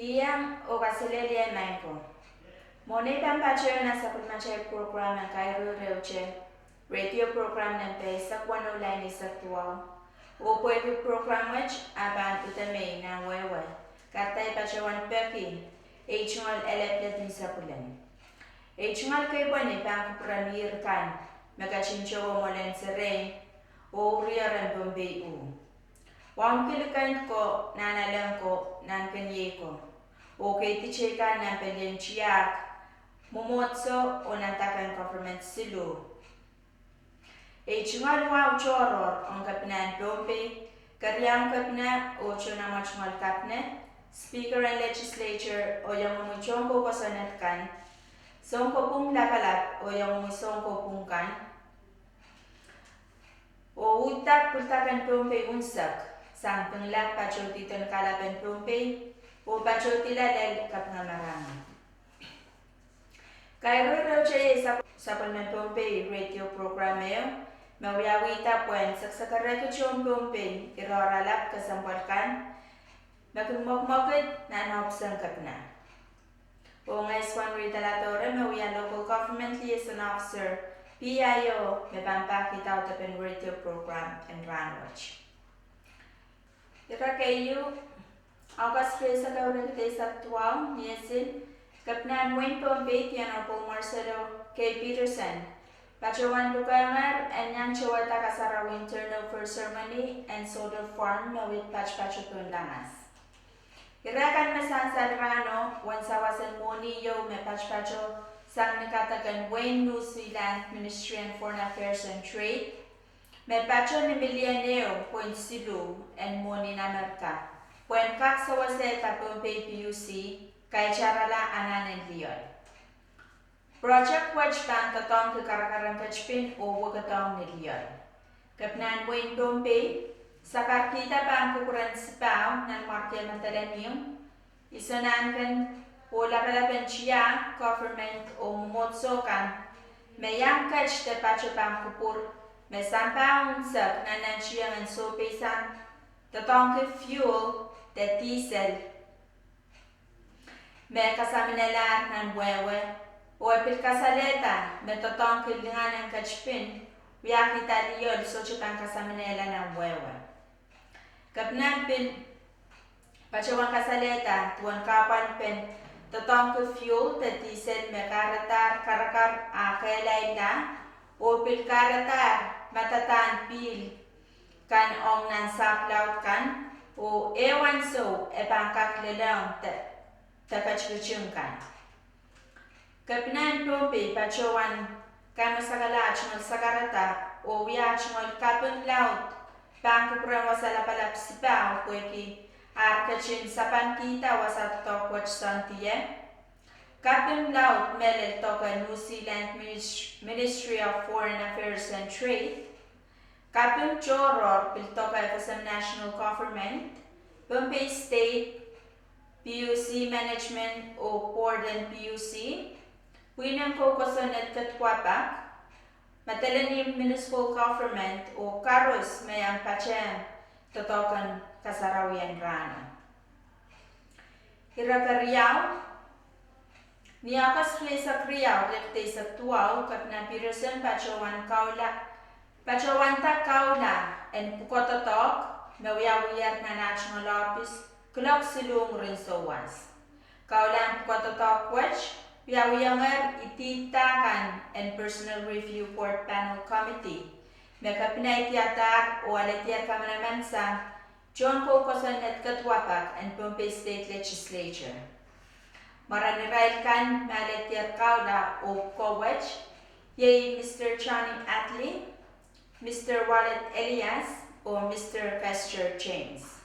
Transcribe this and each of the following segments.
Iam o Gasilelia Manco. Moneta Pachana Sapamache program and Cairo Reuche, radio program and pay Saquano Line is actual. O Pueblo program which Aban Utame and Wewe, Katai Pachawan Perky, H1 elected in Sapulan. H1 Kebani Bank Pranir Kan, Megachincho Molen Sere, O Ria and Bombay U. Wang Kilikan ko Nanalan ko Nankanye ko. Okay, ticheka na pendenchiak, momotso o nantakan government silu. Chungal wa choror ang kapinan dompe, karyang kapina o chuna machmal kapne, speaker and legislature o yang umuchongko ko sanat kan, songko pung lakalap o yang umusongko pung kan, o utak pultakan dompe unsak, sang penglap pachotitan kalaban dompe, o pachotila del kapngamarama. Cairo Roche Supplement Pompe radio programmeo, Mawiyawita Puen Saksakarakachon Pompe, Iroralap Kasambarkan, Makumokmokit, Nanopsan Kapna. O Ngaiswan Ritalatore, Mawiya local government liaison officer, PIO, Mebampakit out of radio program and Ranwatch. Irakayu. August Fresa Gaurete Saptual, Niesin, Capnan Wayne Pompe, Honorable Marcelo K. Peterson, Pachawan Lugamar, and Yanchoa Takasara Internal First Ceremony and Soda Farm with Pachpachapun Lamas. Irakan Masan Sadrano, Wansawasan Moniyo, Me Pachpacho, Sang Nikatagan Wayne, New Zealand Ministry and Foreign Affairs and Trade, Me Pacho ni Milianeo, Point Silu, and Moni Namerka. When Kaksawase Tapompe PUC, Kaicharala Anan and Leon. Project Watch Bank Katong Karakaran Kachpin o Wakatong ni Leon. Kapnan Wayne Pompe, Sakarkita Bank Kukuran Sipaw, Nan Martia Mantalanium, Isanankan, o Lapalapan Chia, Government o Mumotsokan, Mayang Kach the Pacho Bank Kupur, Mesampaw Unsak, Nanan Chiang and Sopesan, the Tonka Fuel, the diesel. Me kasaminalar nan wewe, o pilkasaleta, me totong kilingan ng kachpin, wiyakita diyo so chutang kasaminela nan wewe. Kapnan pin, pachawang kasaleta, tuwan kapan pin, totong fuel, the diesel, me karakar kailay na, o pilkaratar, matatan pil, kan ong nan saklaut kan, o ewan so e bangkak lelang te pachkuchungkan. Kapinan Pompe pachawan kama sagala chungal sagarata o wiya chungal kapun laut bangku kurang wasala palap sipaw kweki arkachin sapan kita wasat tok wach santiye. Kapun laut melel toka New Zealand Ministry of Foreign Affairs and Trade, Kapun Choror Piltoka FSM National Government, Pompe State, PUC Management o Porden PUC, Winang Kokoson at Katwapak, Matalanim Municipal Government o Karos Mayang Pachem, Totokan Kasarawian Rana. Hirakariyaw, Niakas Flesa Kriyaw, Rekte sa Tuaw, Kapna Peterson, Pachawanta Kaula, and Pukototok, Mawiyawiyat na National Office, Kulok Silung Rinsowas. Kaulang Pukototok Watch, Wiyawiyangar Ititakan and Personal Review Board Panel Committee, Mekapinay Tiatar o Aletier Kamaramansa, John Kokosan at Katwapak and Pompe State Legislature. Maranirail kan Maletier Kaula o Kowach, Yay Mr. Channing Atley, Mr. Wallet Elias, or Mr. Pasture James.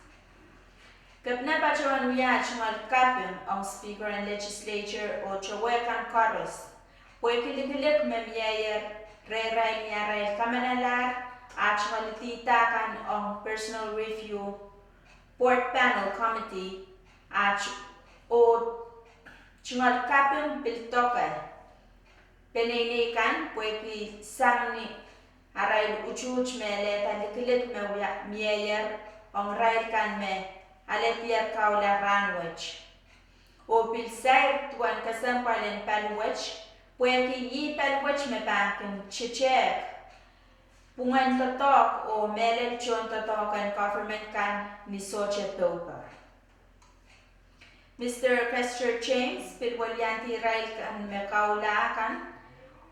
Kapna Pachawan Wiya Chumal Kapun ang Speaker and Legislature o Chawekan Karos, Wekilikilik Memyayer, Reray Niyaray Kamanalar, at Chualititakan ang Personal Review Board Panel Committee, at o Chumal Kapun Piltoka, Peninikan, Weki Samni, Aray uchuch mele talikilit me miyer ong rail kan me aletier kaula ranwich. o pilsair tuan kasampalan palwach, pueki yi palwach me bankin chichek. Pungan totok o melel chon totok and government kan ni soche topa. Mr. Pastor James pilwalyanti rail kan mekaula kan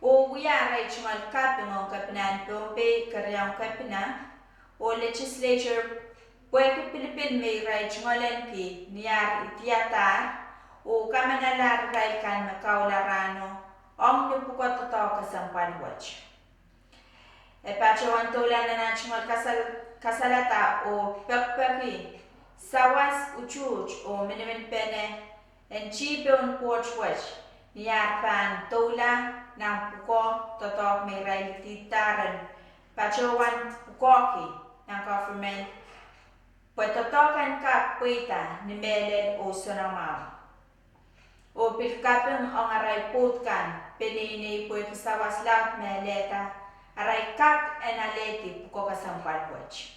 o wiya ray chumal kapingon kapinan pompe karyang kapina o legislature pueki Pilipin may ray chumalan ki niyar itiatar o kamanalar ray kan mekaula rano ong nipukot totok kasampan watch. E pachawan tola na chumal kasalata o pekpeki sawas uchuch o minimin pene en chibon porch watch niyar pan tola ng puko totok may ray titaran pachawan pukoki ng government patotokan ka puita ni meled o sonamaw o pilkapin ang aray putkan pinini puit sawas laut meleta aray kak en aleti puko kasampal watch.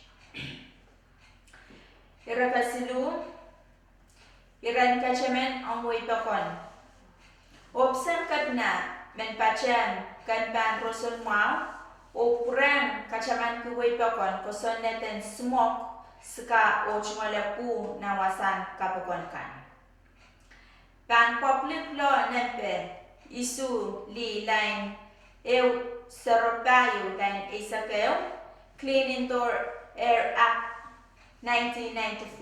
Irakasilu iran kachamen ang wipakon opsan kadna men pachan kan ban roson mau o kurang kacaman kuway pakon koson neten smoke ska o chumalapu na wasan kapakon kan. Ban public law nepe isu li line eu seropayo line isakeo Clean Indoor Air Act 1994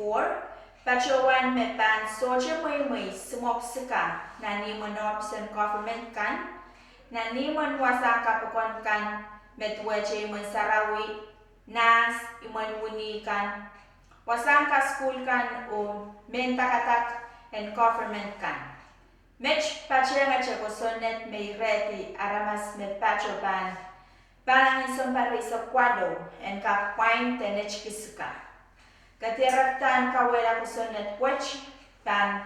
pachawan me ban soja muy smoke ska na ni monopson government kan na niman wasa kapakon kan metweche man sarawi nas iman muni kan wasan ka school kan o mentakatak and government kan mech pachenga che kosonet may reti aramas met pachoban parang isang parisa kwado and ka kwain tenech kisuka katiraktan kawela kosonet wech pan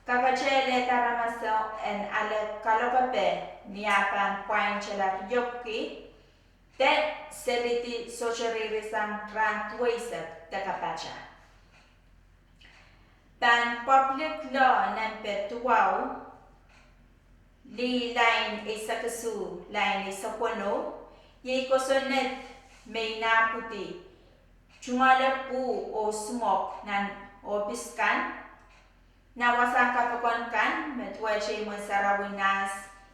kakachele taramaso en ale kalokape niapan kwain chela yopki te seliti socharirisang rantwaisak takapacha. Pan public law nampe tuwaw li line isakasu line isakwano ye kosonet may naputi chungalapu o smoke nan opiskan na wasan kapakon kan metweche mo sarawinas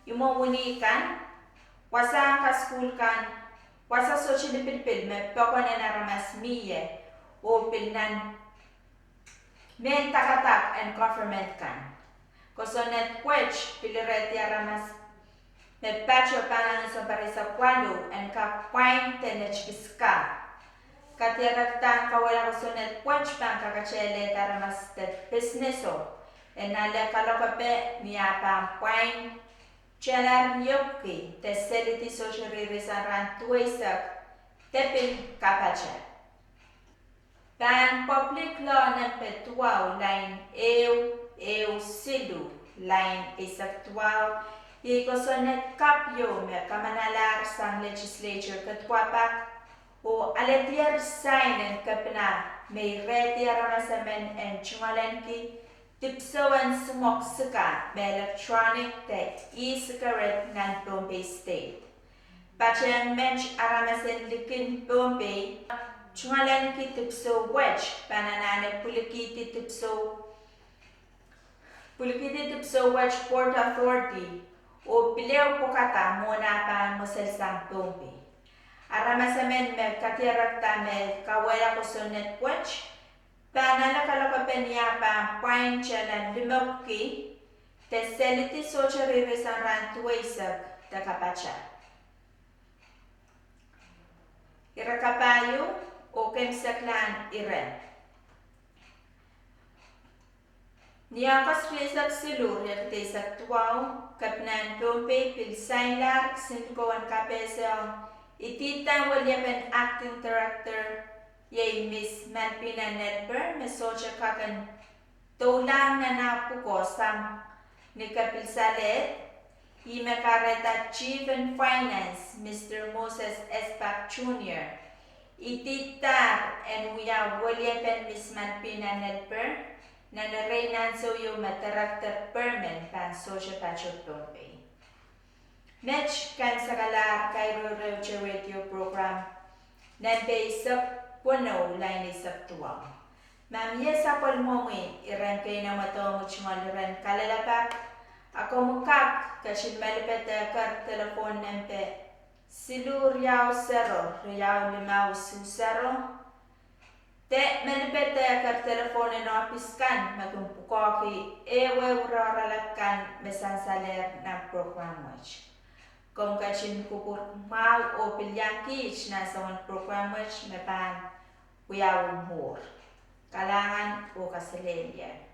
imo unikan wasan ka school kan wasa sochi ni pilpil me pakon na ramas miye o pilnan men takatak and government kan kosonet kwech pilireti ramas me pacho panan so parisa kwando and ka kwain tenechkiska katiraktan kawala kosonet kwech pan kakachele taramas tet businesso en ale kalokape niapa kwain chelar yopki te seliti socharirisang tuisak tepil kapacha. Pan public law nampe tuwaw line eu silu line isak tuwaw ikosonet kapyo me kamanalar sang legislature katwapak o aletier sign and kapna may retier rasamen and chumalenki tipsawan smoke suka me electronic te e-cigarette nan Bombay State. Pachen mench aramasen likin Bombay chumalenki tipso wedge pananane pulikiti tipso wedge Port Authority o pileo pokata mona pa moselsang Bombay. Aramasamen me katirakta me kawala kosonet wedge panala kalakapenya pa pain chana limokki te seliti socharirisang rantuisak takapacha. Irakapayo o kemsaklan iren. Niyakas risak silur yaktesak tuwaw kapnan Bombay pilsailar sintukawan kapesang itita walyapan acting director yay Miss Malpina Nedber mesocha kakan tolang na napuko sang ni kapilsalet imakareta Chief in Finance Mr. Moses Espak Jr. Ititar and we are walyapan Miss Malpina Nedber na narenan so yung matarakter permen pan social patchwork dompe. Match kan sakalar kairo radio program nan pe isap puno lain isap tuang. Mam yesa pol momi iran kay na mato muchmal iran kalalapak ako mukak kashin malipet kar telepon nempe silur yaw sero yaw limaw su sero te malipet kar telepon no apiskan magumpukoki ewe uraralakan mesansaler na program watch. Kung kashin kupur mau o pilyangkich na sa program watch mepan uyawong hur. Kalangan o kasilenya.